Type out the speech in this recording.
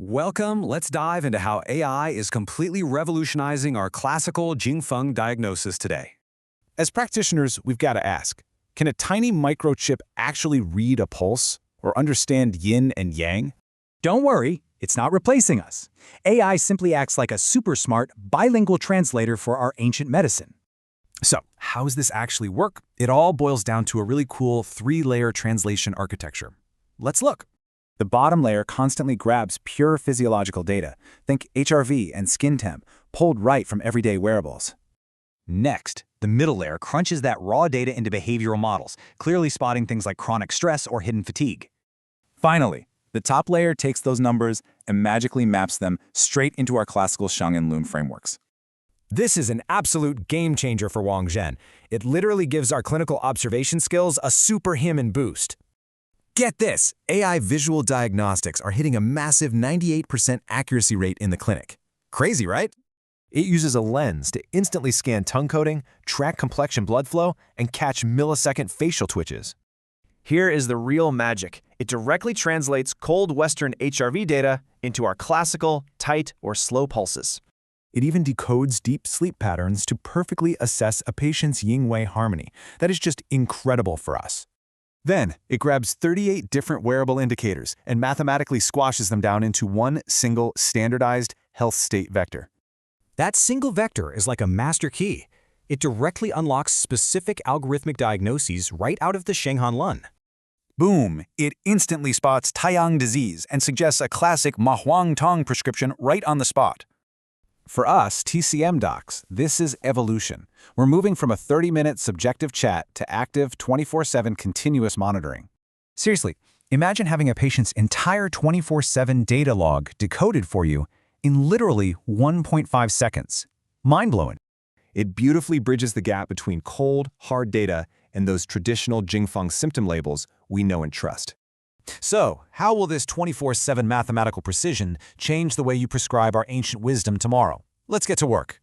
Welcome. Let's dive into how AI is completely revolutionizing our classical Jingfeng diagnosis today. As practitioners, we've got to ask, can a tiny microchip actually read a pulse or understand yin and yang? Don't worry, it's not replacing us. AI simply acts like a super smart, bilingual translator for our ancient medicine. So, how does this actually work? It all boils down to a really cool three-layer translation architecture. Let's look. The bottom layer constantly grabs pure physiological data, think HRV and skin temp, pulled right from everyday wearables. Next, the middle layer crunches that raw data into behavioral models, clearly spotting things like chronic stress or hidden fatigue. Finally, the top layer takes those numbers and magically maps them straight into our classical Shang and Lun frameworks. This is an absolute game changer for Wang Zhen. It literally gives our clinical observation skills a superhuman boost. Get this, AI visual diagnostics are hitting a massive 98% accuracy rate in the clinic. Crazy, right? It uses a lens to instantly scan tongue coating, track complexion blood flow, and catch millisecond facial twitches. Here is the real magic. It directly translates cold Western HRV data into our classical, tight, or slow pulses. It even decodes deep sleep patterns to perfectly assess a patient's yin-wei harmony. That is just incredible for us. Then, it grabs 38 different wearable indicators and mathematically squashes them down into one single standardized health state vector. That single vector is like a master key. It directly unlocks specific algorithmic diagnoses right out of the Shenghan Lun. Boom! It instantly spots Taiyang disease and suggests a classic Ma Huang Tong prescription right on the spot. For us, TCM docs, this is evolution. We're moving from a 30-minute subjective chat to active 24/7 continuous monitoring. Seriously, imagine having a patient's entire 24/7 data log decoded for you in literally 1.5 seconds. Mind-blowing. It beautifully bridges the gap between cold, hard data and those traditional Jingfeng symptom labels we know and trust. So, how will this 24/7 mathematical precision change the way you prescribe our ancient wisdom tomorrow? Let's get to work.